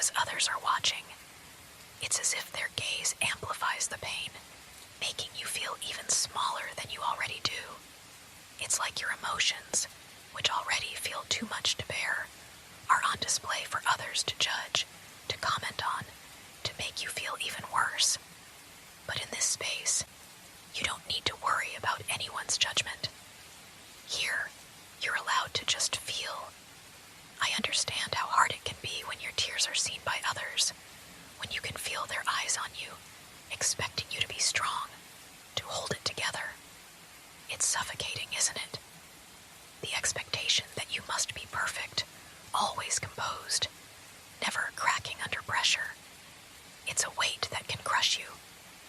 because others are watching. It's as if their gaze amplifies the pain, making you feel even smaller than you already do. It's like your emotions, which already feel too much to bear, are on display for others to judge, to comment on, to make you feel even worse. But in this space, you don't need to worry about anyone's judgment. Here, you're allowed to just feel. I understand how hard it can be when your tears are seen by others, when you can feel their eyes on you, expecting you to be strong, to hold it together. It's suffocating, isn't it? The expectation that you must be perfect, always composed, never cracking under pressure. It's a weight that can crush you,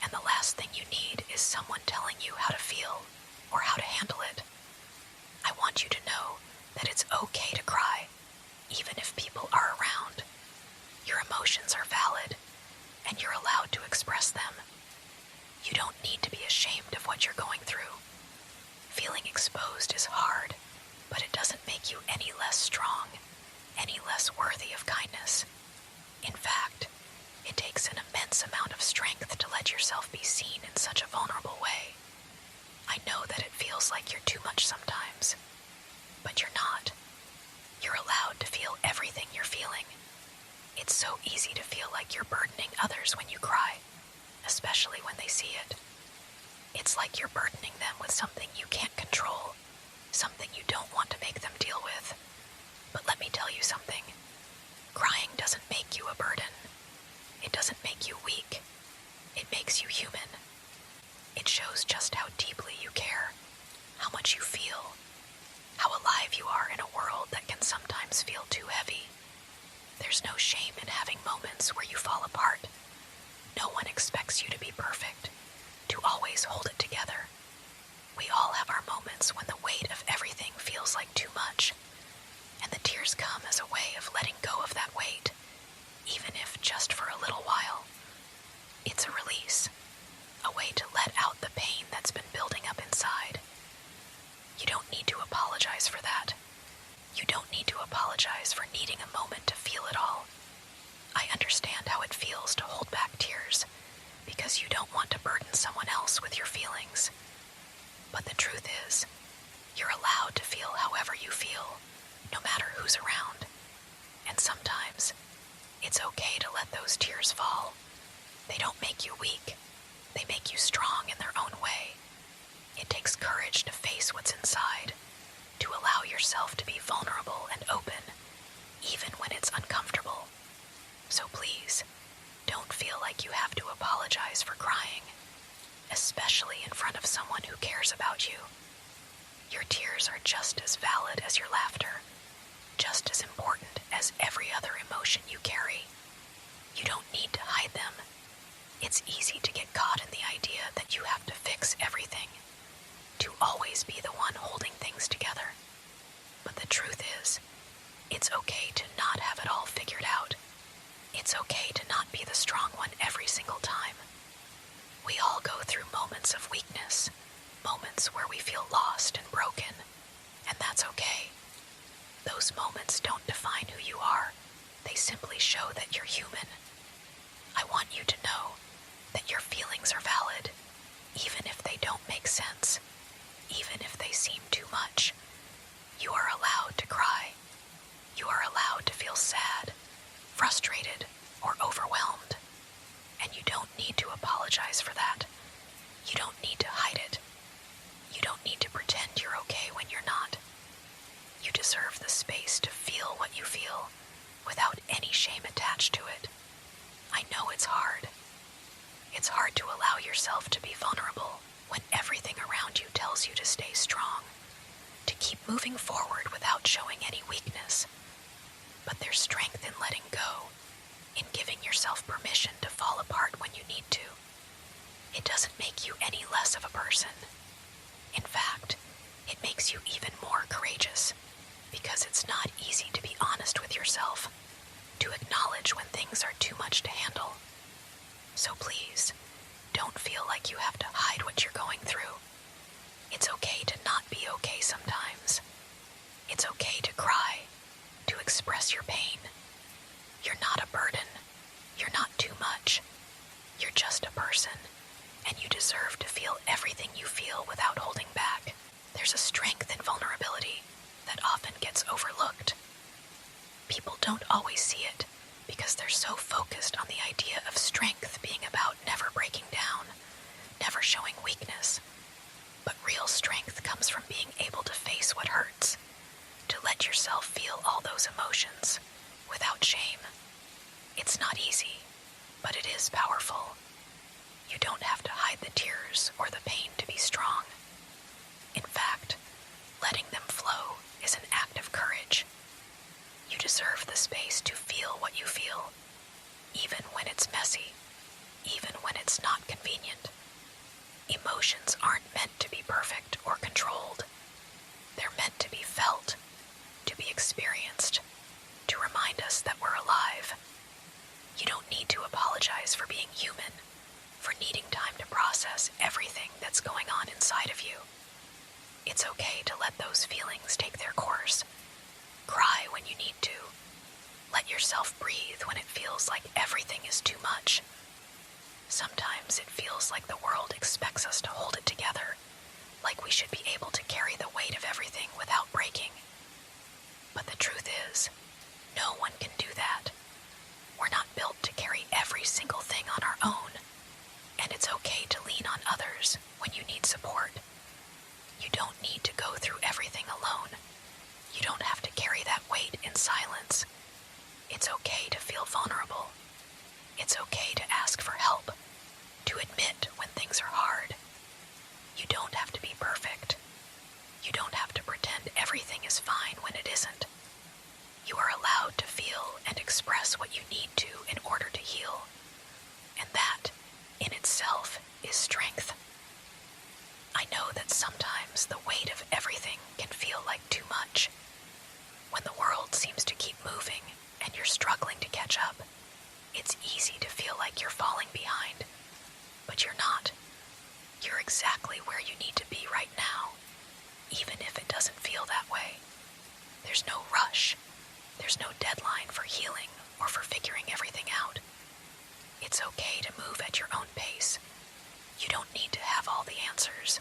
and the last thing you need is someone telling you how to feel or how to handle it. I want you to know that it's okay to cry, even if people are around. Your emotions are valid, and you're allowed to express them. You don't need to be ashamed of what you're going through. Feeling exposed is hard, but it doesn't make you any less strong, any less worthy of kindness. In fact, it takes an immense amount of strength to let yourself be seen in such a vulnerable way. I know that it feels like you're too much sometimes, but you're not. You're allowed to feel everything you're feeling. It's so easy to feel like you're burdening others when you cry, especially when they see it. It's like you're burdening them with something you can't control, something you don't want to make them deal with. But let me tell you something. Crying doesn't make you a burden. It doesn't make you weak. It makes you human. It shows just how deeply you care, how much you feel, how alive you are in a world that can sometimes feel too heavy. There's no shame in having moments where you fall apart. No one expects you to be perfect, to always hold it together. We all have our moments when the weight of everything feels like too much, and the tears come as a way of letting go of that weight, even if just for a little while. It's a release, a way to let out the pain that's been building up inside. You don't need to apologize for that. You don't need to apologize for needing a moment to feel it all. I understand how it feels to hold back tears, because you don't want to burden someone else with your feelings. But the truth is, you're allowed to feel however you feel, no matter who's around. And sometimes, it's okay to let those tears fall. They don't make you weak. They make you strong in their own way. It takes courage to face what's inside, to allow yourself to be vulnerable and open, even when it's uncomfortable. So please, don't feel like you have to apologize for crying, especially in front of someone who cares about you. Your tears are just as valid as your laughter, just as important as every other emotion you carry. You don't need to hide them. It's easy to get caught in the idea that you have to fix everything, to always be the one holding things together. But the truth is, it's okay to not have it all figured out. It's okay to not be the strong one every single time. We all go through moments of weakness, moments where we feel lost and broken, and that's okay. Those moments don't define who you are. They simply show that you're human. I want you to know that your feelings are valid, even if they don't make sense, even if they seem too much. You are allowed to cry. You are allowed to feel sad, frustrated, or overwhelmed. And you don't need to apologize for that. You don't need to hide it. You don't need to pretend you're okay when you're not. You deserve the space to feel what you feel, without any shame attached to it. I know it's hard. It's hard to allow yourself to be vulnerable when everything around you tells you to stay strong, to keep moving forward without showing any weakness. But there's strength in letting go, in giving yourself permission to fall apart when you need to. It doesn't make you any less of a person. In fact, it makes you even more courageous, because it's not easy to be honest with yourself, to acknowledge when things are too much to handle. So please, don't feel like you have to hide what you're going through. It's okay to not be okay sometimes. It's okay to cry, to express your pain. You're not a burden. person, and you deserve to feel everything you feel without holding back. There's a strength in vulnerability that often gets overlooked. People don't always see it because they're so focused on the idea of strength being about never breaking down, never showing weakness. But real strength comes from being able to face what hurts, to let yourself feel all those emotions without shame. It's not easy, but it is powerful. You don't have to hide the tears or the pain to be strong. In fact, letting them flow is an act of courage. You deserve the space to feel what you feel, even when it's messy, even when it's not convenient. Emotions aren't meant to be perfect or controlled. They're meant to be felt, to be experienced, to remind us that we're alive. You don't need to apologize for being human, for needing time to process everything that's going on inside of you. It's okay to let those feelings take their course. Cry when you need to. Let yourself breathe when it feels like everything is too much. Sometimes it feels like the world expects us to hold it together, like we should be able to carry the weight of everything without breaking. But the truth is, no one can do that. We're not built to carry every single thing on our own, and it's okay to lean on others when you need support. You don't need to go through everything alone. You don't have to carry that weight in silence. It's okay to feel vulnerable. It's okay to ask for help, to admit when things are hard. You don't have to be perfect. You don't have to pretend everything is fine when it isn't. You are allowed to feel and express what you need to in order to heal. And that, in itself, is strength. I know that sometimes the weight of everything can feel like too much. When the world seems to keep moving and you're struggling to catch up, it's easy to feel like you're falling behind. But you're not. You're exactly where you need to be right now, even if it doesn't feel that way. There's no rush. There's no deadline for healing or for figuring everything out. It's okay to move at your own pace. You don't need to have all the answers.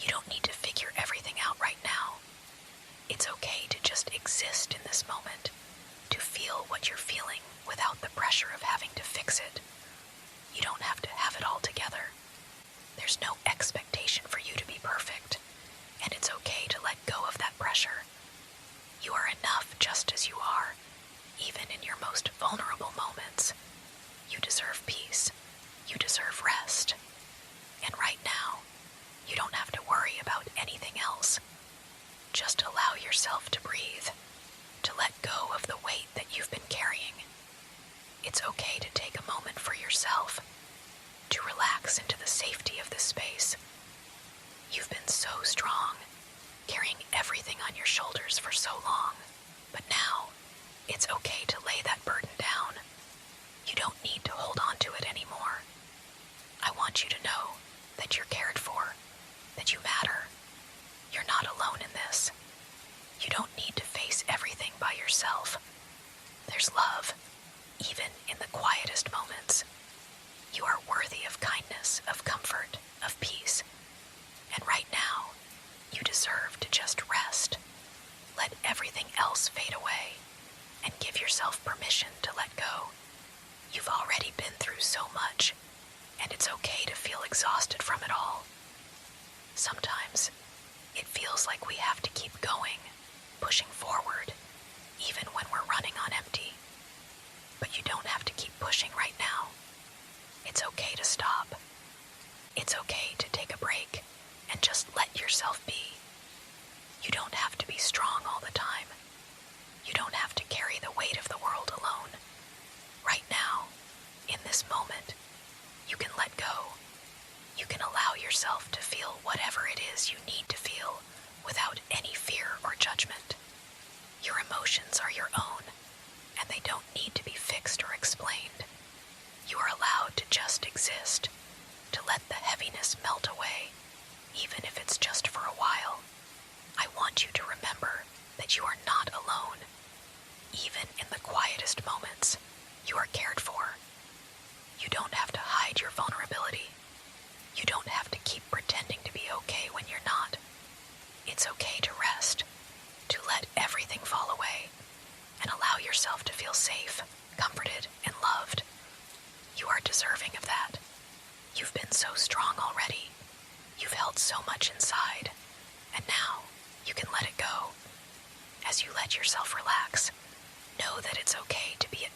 You don't need to figure everything out right now. It's okay to just exist in this moment, to feel what you're feeling without the pressure of having to fix it. You don't have to have it all together. There's no expectation for you to be perfect, and it's okay to let go of that pressure. You are enough just as you are, even in your most vulnerable moments. You deserve peace. You deserve rest. And right now, you don't have to worry about anything else. Just allow yourself to breathe, to let go of the weight that you've been carrying. It's okay to take a moment for yourself, to relax into the safety of this space. You've been so strong, carrying everything on your shoulders for so long, but now it's okay to lay that burden down. You don't need to hold on to it anymore. I want you to know that you're cared for, that you matter. You're not alone in this. You don't need to face everything by yourself. There's love, even in the quietest moments. You are worthy of kindness, of comfort, of peace. And right now, you deserve to just rest. Let everything else fade away, and give yourself permission to let go. You've already been through so much, and it's okay to feel exhausted from it all. Sometimes, it feels like we have to keep going, pushing forward, even when we're running on empty. But you don't have to keep pushing right now. It's okay to stop. It's okay to take a break and just let yourself be. You don't have to be strong all the time. You don't have to carry the weight of the world alone. Right now, in this moment, you can let go. You can allow yourself to feel whatever it is you need to feel without any fear or judgment. Your emotions are your own, and they don't need to be fixed or explained. You are allowed to just exist, to let the heaviness melt away, even if it's just for a while. I want you to remember that you are not alone. Even in the quietest moments, you are cared for. You don't have to hide your vulnerability. safe, comforted, and loved. You are deserving of that. You've been so strong already. You've held so much inside, and now you can let it go. As you let yourself relax, know that it's okay to be at